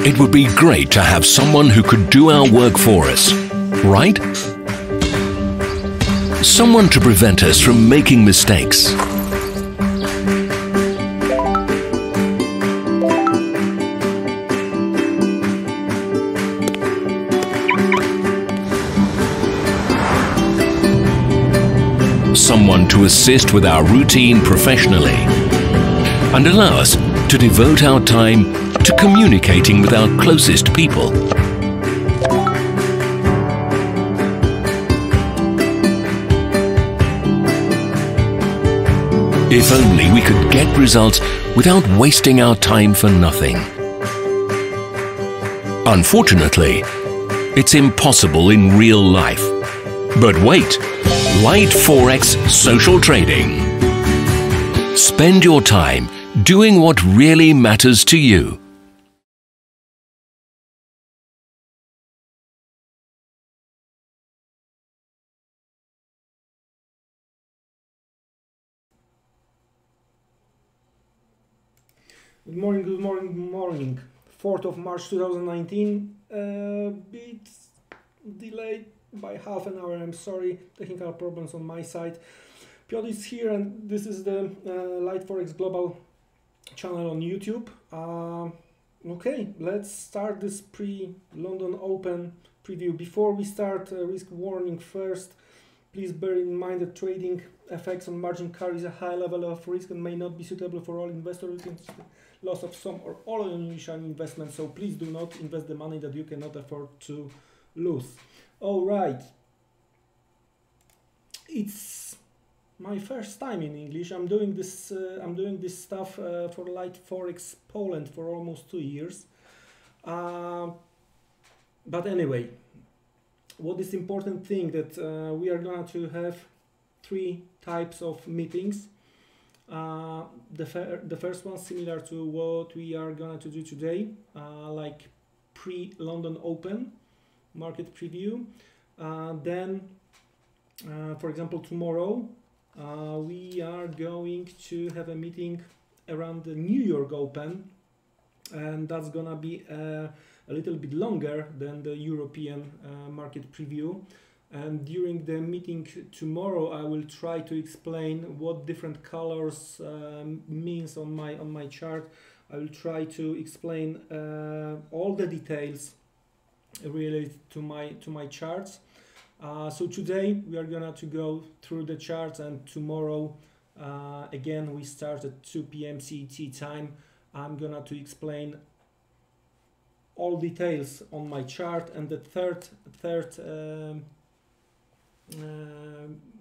It would be great to have someone who could do our work for us, right? Someone to prevent us from making mistakes. Someone to assist with our routine professionally and allow us to devote our time to communicating with our closest people. If only we could get results without wasting our time for nothing. Unfortunately, it's impossible in real life. But wait, Light Forex Social Trading. Spend your time doing what really matters to you. Good morning, good morning, good morning. 4th of March 2019, bit delayed by half an hour, I'm sorry, technical problems on my side. Piotr is here and this is the Light Forex Global channel on YouTube. Okay, let's start this pre-London Open preview. Before we start, risk warning first. Please bear in mind that trading effects on margin carries a high level of risk and may not be suitable for all investors. You can see loss of some or all of your initial investments, so please do not invest the money that you cannot afford to lose. All right, it's my first time in English. I'm doing this stuff for Light Forex Poland for almost 2 years. But anyway, what is important thing that we are going to have 3 types of meetings. The first one similar to what we are going to do today, like pre-London Open market preview. Then, for example, tomorrow we are going to have a meeting around the New York Open, and that's gonna be a little bit longer than the European market preview. And during the meeting tomorrow, I will try to explain what different colors means on my chart. I will try to explain all the details related to my charts. So today we are gonna to go through the charts, and tomorrow again we start at 2 p.m. CET time. I'm gonna to explain all details on my chart. And the third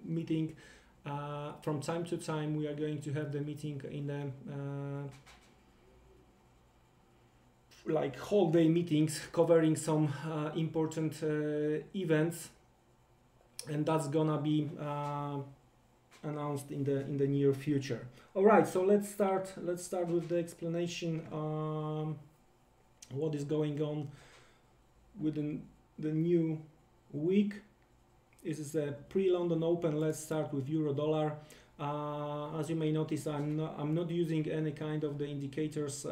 meeting, from time to time we are going to have the meeting in a like whole day meetings covering some important events, and that's gonna be announced in the near future. All right, so let's start with the explanation what is going on within the new week. This is a pre-London Open. Let's start with euro dollar. As you may notice, I'm not using any kind of the indicators,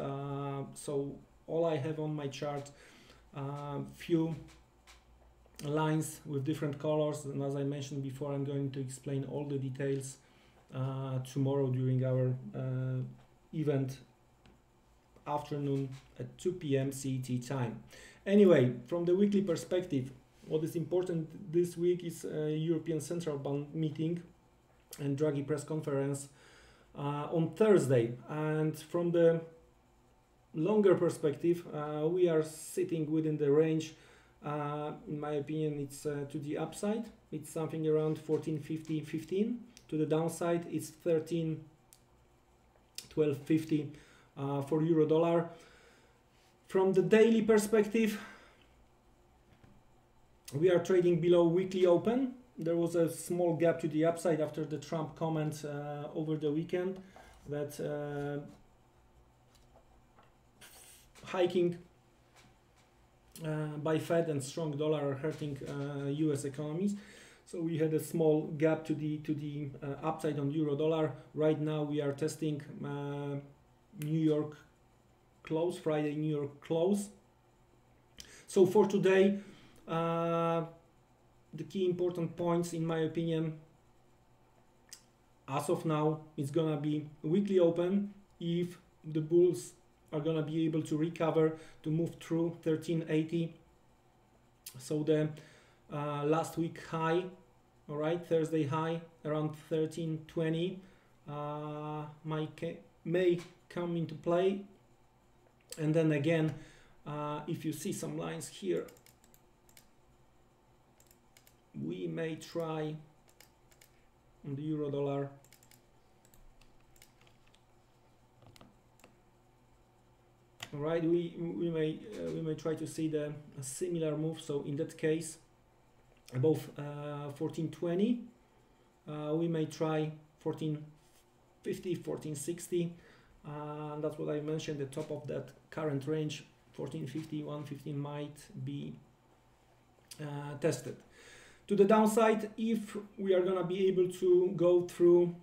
so all I have on my chart few lines with different colors, and as I mentioned before, I'm going to explain all the details tomorrow during our event afternoon at 2 p.m. CET time. Anyway, from the weekly perspective, what is important this week is a European Central Bank meeting and Draghi press conference on Thursday. And from the longer perspective, we are sitting within the range. In my opinion, it's to the upside. It's something around 14.50-15. To the downside, it's 13.1250 for euro dollar. From the daily perspective, we are trading below weekly open. There was a small gap to the upside after the Trump comment over the weekend that hiking by Fed and strong dollar are hurting US economies. So we had a small gap to the upside on euro dollar. Right now we are testing New York close, Friday New York close. So for today, the key important points, in my opinion, as of now, it's gonna be weekly open if the bulls are gonna be able to recover to move through 1380. So the last week high, all right, Thursday high around 1320 may come into play. And then again, if you see some lines here, we may try on the euro dollar all right, we may try to see a similar move. So in that case, above 1420, we may try 1450, 1460. That's what I mentioned. The top of that current range, 1450, 115 might be tested. To the downside, if we are gonna be able to go through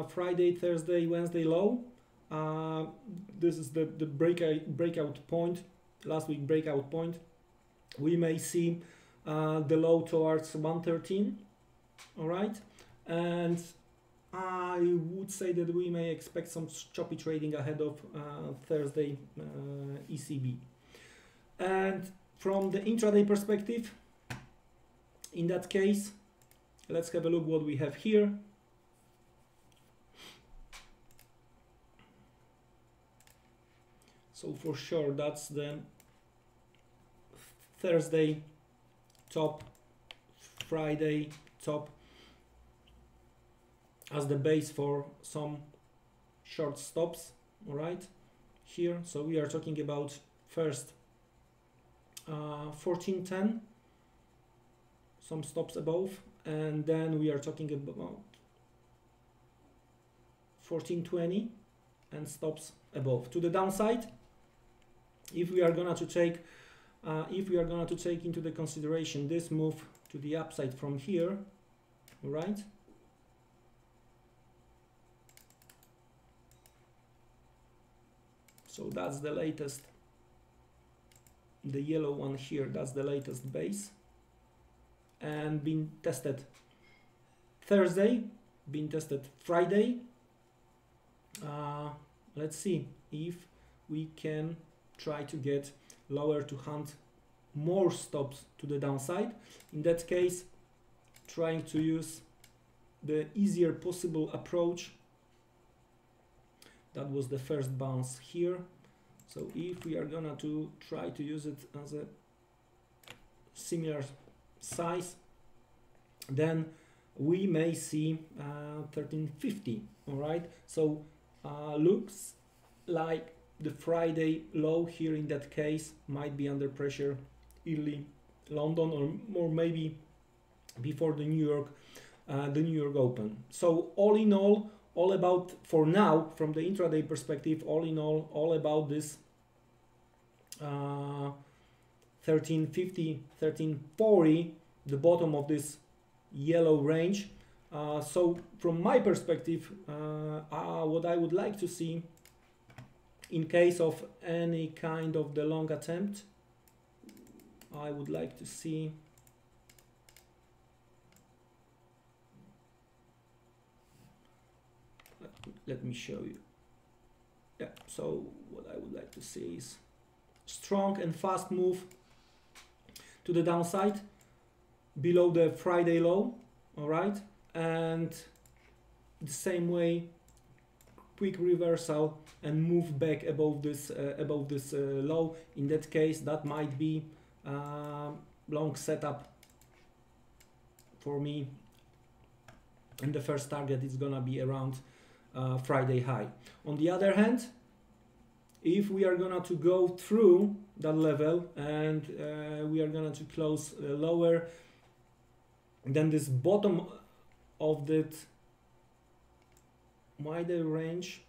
Friday, Thursday, Wednesday low, this is the breakout point, last week breakout point. We may see the low towards 113, all right, and I would say that we may expect some choppy trading ahead of Thursday ECB. And from the intraday perspective, in that case, let's have a look what we have here. So for sure, that's the Thursday top, Friday top as the base for some short stops, all right, here. So we are talking about first 1410, some stops above, and then we are talking about 1420 and stops above. To the downside, if we are gonna to take into the consideration this move to the upside from here, all right, so that's the latest, the yellow one here, that's the latest base, and been tested Thursday, been tested Friday. Let's see if we can try to get lower to hunt more stops to the downside. In that case, trying to use the easier possible approach. That was the first bounce here. So if we are gonna to try to use it as a similar size, then we may see 1350, all right. So looks like the Friday low here in that case might be under pressure early London, or maybe before the New York Open. So all in all about, for now, from the intraday perspective, all in all about this 1350, 1340, the bottom of this yellow range. So from my perspective, what I would like to see in case of any kind of the long attempt, I would like to see let me show you. Yeah, so what I would like to see is strong and fast move to the downside below the Friday low, all right, and the same way quick reversal and move back above this low. In that case, that might be long setup for me, and the first target is gonna be around Friday high. On the other hand, if we are gonna to go through that level and we are gonna to close lower than this bottom of that wider range,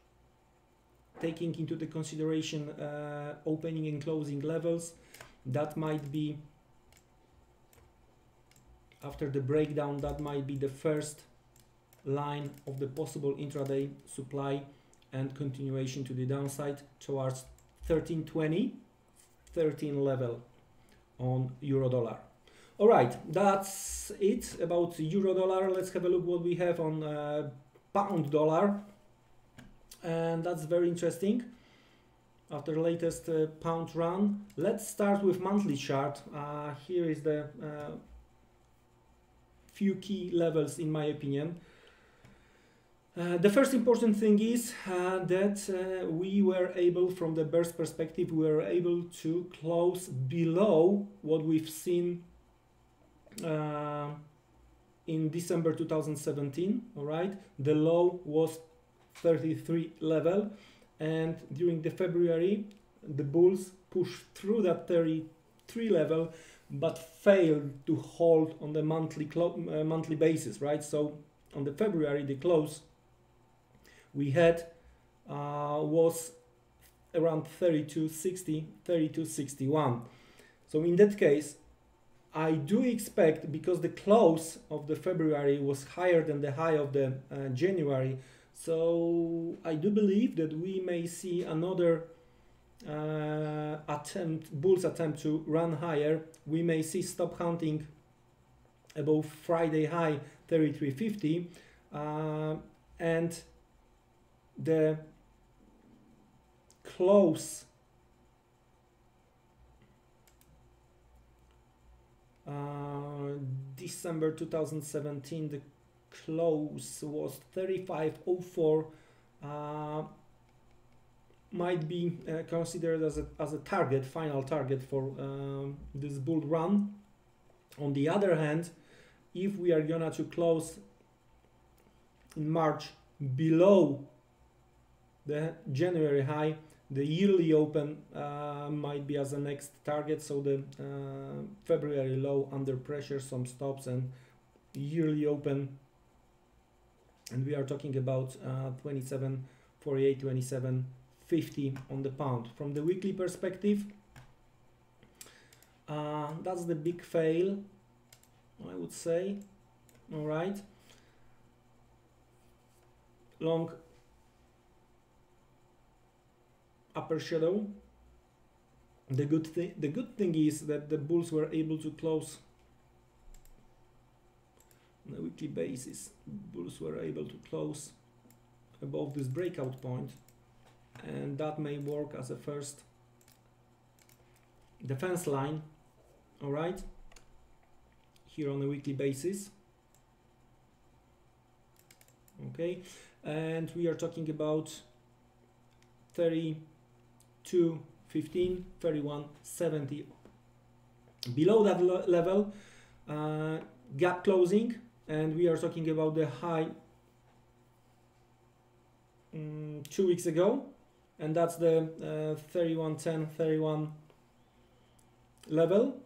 taking into the consideration opening and closing levels, that might be, after the breakdown, that might be the first line of the possible intraday supply and continuation to the downside towards 1320, 13 level. on euro dollar. All right, that's it about euro dollar. Let's have a look what we have on pound dollar, and that's very interesting. After the latest pound run, let's start with monthly chart. Here is the few key levels in my opinion. The first important thing is that we were able, from the bears perspective, we were able to close below what we've seen in December 2017. All right, the low was 33 level, and during the February the bulls pushed through that 33 level but failed to hold on the monthly basis, right? So on the February the close we had was around 32.60, 32.61. So in that case I do expect, because the close of the February was higher than the high of the January, so I do believe that we may see another bulls attempt to run higher. We may see stop hunting above Friday high 33.50, and the close December 2017, the close was 35.04, might be considered as a target, final target for this bull run. On the other hand, if we are gonna to close in March below the January high, the yearly open might be as a next target. So the February low under pressure, some stops, and yearly open, and we are talking about 27.48, 27.50 on the pound. From the weekly perspective, that's the big fail, I would say. All right, long upper shadow. The good thing is that the bulls were able to close on a weekly basis. Bulls were able to close above this breakout point, and that may work as a first defense line. All right, here on a weekly basis. Okay, and we are talking about 32.15, 31.70. Below that level, gap closing, and we are talking about the high 2 weeks ago, and that's the 31.10, 31 level.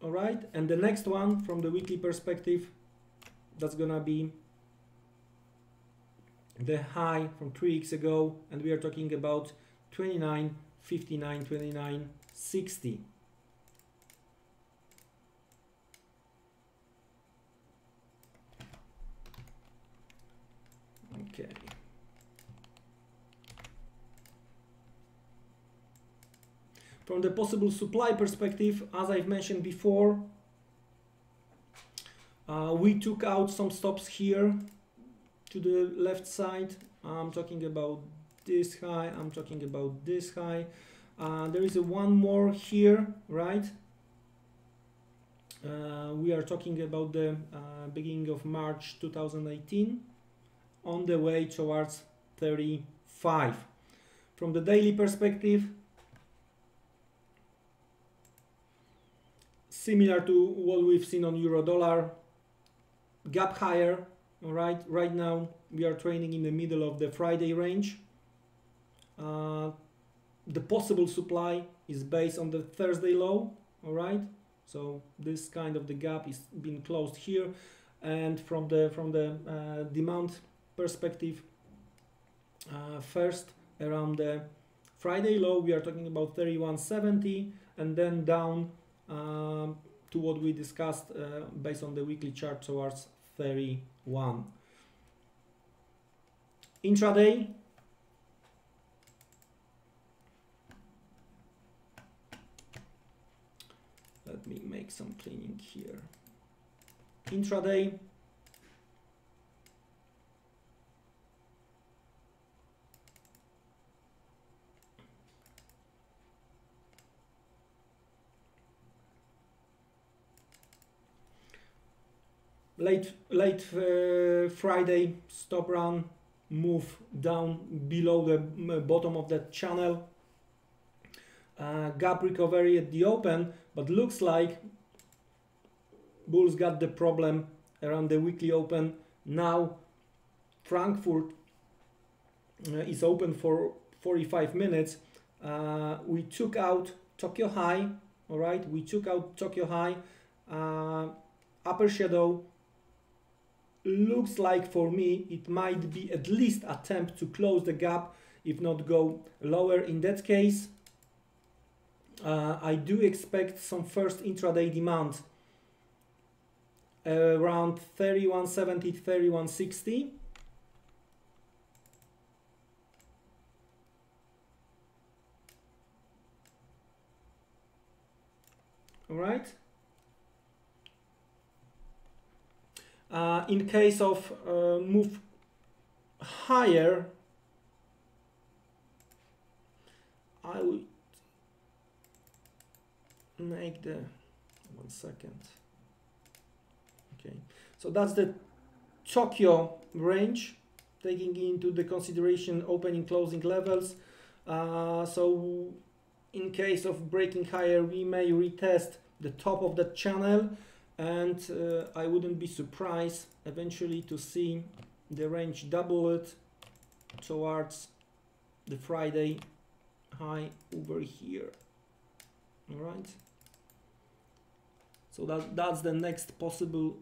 All right, and the next one from the weekly perspective, that's gonna be the high from 3 weeks ago, and we are talking about 29.59, 29.60. Okay. From the possible supply perspective, as I've mentioned before, we took out some stops here to the left side. I'm talking about this high, I'm talking about this high. There is one more here, right? We are talking about the beginning of March 2018, on the way towards 35. From the daily perspective, similar to what we've seen on euro dollar, gap higher. All right, right now we are trading in the middle of the Friday range. The possible supply is based on the Thursday low. All right, so this kind of the gap is being closed here, and from the demand perspective, first around the Friday low we are talking about 31.70, and then down to what we discussed based on the weekly chart towards 31. Intraday, me make some cleaning here. Intraday. Late Friday stop run, move down below the bottom of that channel. Gap recovery at the open, but looks like bulls got the problem around the weekly open. Now Frankfurt is open for 45 minutes. We took out Tokyo high, all right? We took out Tokyo high, upper shadow. Looks like for me it might be at least attempt to close the gap, if not go lower. In that case, I do expect some first intraday demand around 3170 to 3160. All right. In case of move higher, I would make the 1 second. Okay, so that's the Tokyo range, taking into the consideration opening closing levels. So in case of breaking higher, we may retest the top of that channel, and I wouldn't be surprised eventually to see the range double it towards the Friday high over here. All right, so that's the next possible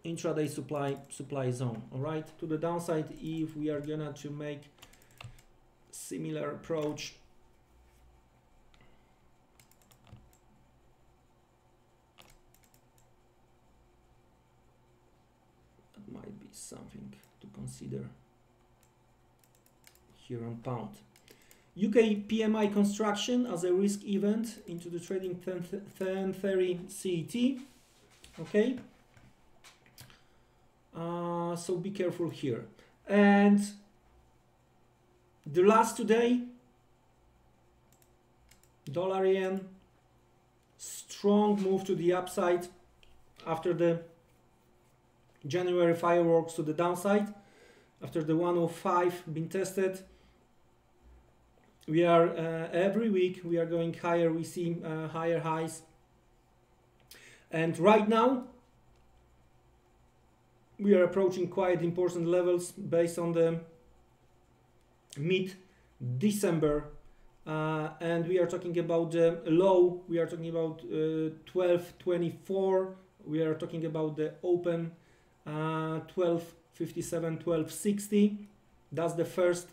intraday supply zone. All right, to the downside, if we are gonna to make similar approach, that might be something to consider here on pound. UK PMI construction as a risk event into the trading 1030 CET. Okay, so be careful here. And the last today, dollar yen, strong move to the upside after the January fireworks to the downside. After the 105 been tested, we are every week we are going higher. We see higher highs, and right now we are approaching quite important levels based on the mid-December, and we are talking about the low. We are talking about 1224. We are talking about the open 1257, 1260. That's the first,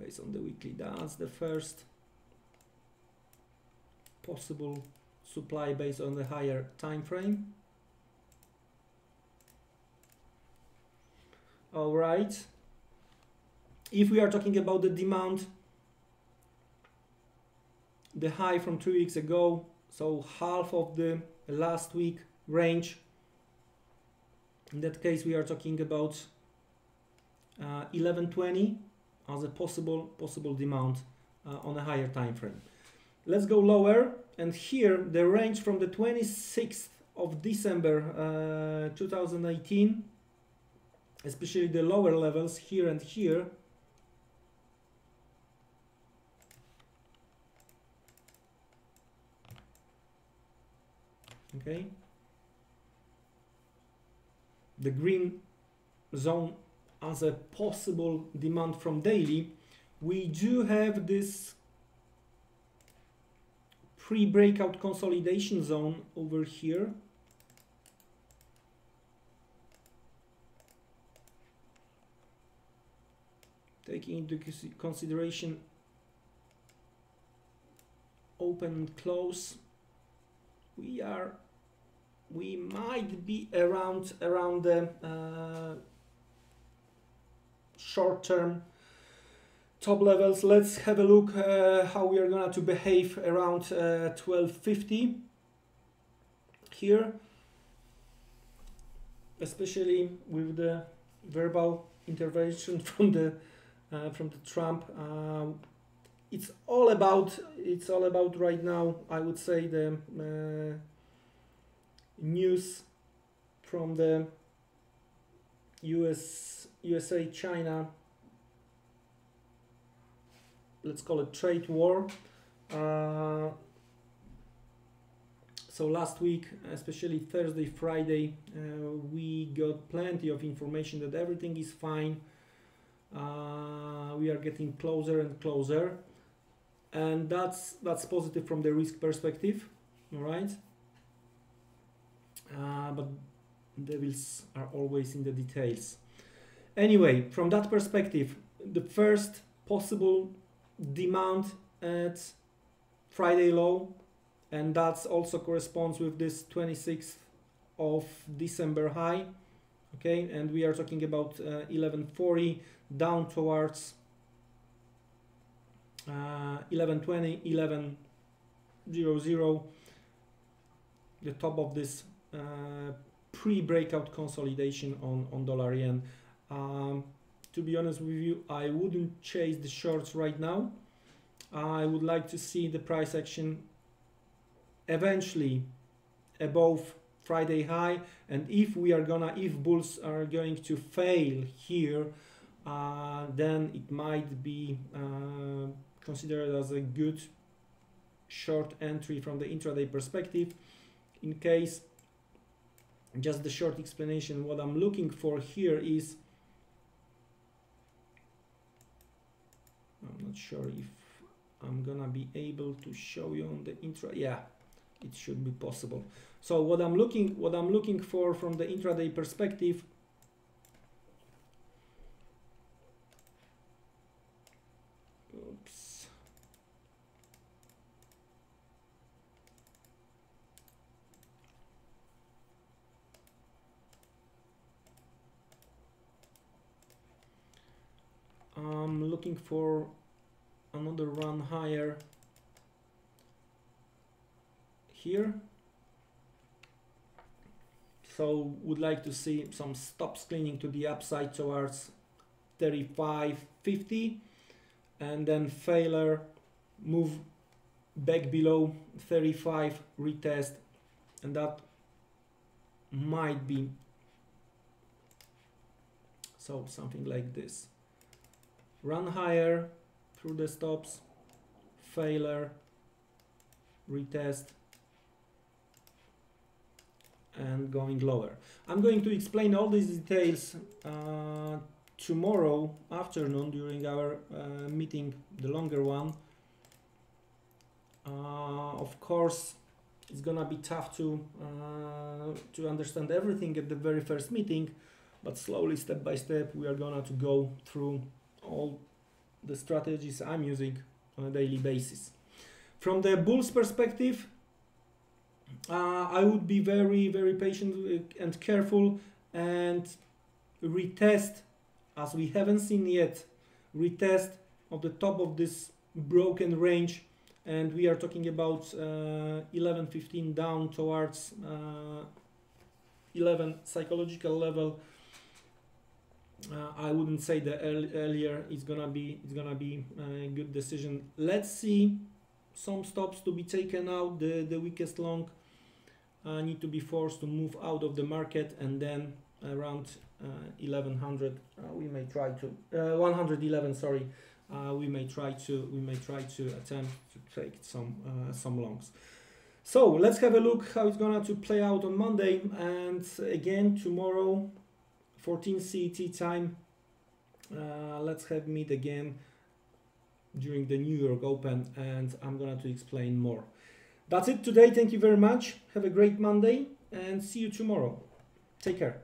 based on the weekly, that's the first possible supply based on the higher time frame. All right, if we are talking about the demand, the high from 3 weeks ago, so half of the last week range, in that case we are talking about 1120 as a possible demand on a higher time frame. Let's go lower, and here the range from the 26th of December 2018, especially the lower levels here and here, okay, the green zone as a possible demand from daily. We do have this pre-breakout consolidation zone over here. Taking into consideration open and close, we might be around the short-term top levels. Let's have a look how we are going to behave around 1250 here, especially with the verbal intervention from the Trump. It's all about right now, I would say, the news from the USA China, let's call it trade war. So last week, especially Thursday, Friday, we got plenty of information that everything is fine. We are getting closer and closer, and that's positive from the risk perspective, all right? But devils are always in the details. Anyway, from that perspective, the first possible demand at Friday low, and that also corresponds with this 26th of December high, okay? And we are talking about 1140 down towards 1120, 1100, the top of this pre-breakout consolidation on dollar yen. To be honest with you, I wouldn't chase the shorts right now. I would like to see the price action eventually above Friday high, and if bulls are going to fail here, then it might be considered as a good short entry from the intraday perspective. In case, just the short explanation, what I'm looking for here is, I'm not sure if I'm gonna be able to show you on the yeah, it should be possible. So what I'm looking for from the intraday perspective, oops, I'm looking for another run higher here. So would like to see some stops cleaning to the upside towards 35.50, and then failure, move back below 35, retest, and that might be so something like this. Run higher through the stops, failure, retest, and going lower. I'm going to explain all these details tomorrow afternoon during our meeting, the longer one. Of course, it's gonna be tough to understand everything at the very first meeting, but slowly, step by step, we are gonna to go through all the strategies I'm using on a daily basis. From the bulls perspective, I would be very, very patient and careful and retest, as we haven't seen yet, retest of the top of this broken range, and we are talking about 11.15 down towards 11 psychological level. I wouldn't say that earlier it's gonna be a good decision. Let's see some stops to be taken out. The weakest long need to be forced to move out of the market, and then around 1100 we may try to 111, sorry, we may try to attempt to take some longs. So let's have a look how it's gonna to play out on Monday, and again tomorrow 14 CET time. Let's have meet again during the New York Open, and I'm gonna to explain more. That's it today. Thank you very much. Have a great Monday, and see you tomorrow. Take care.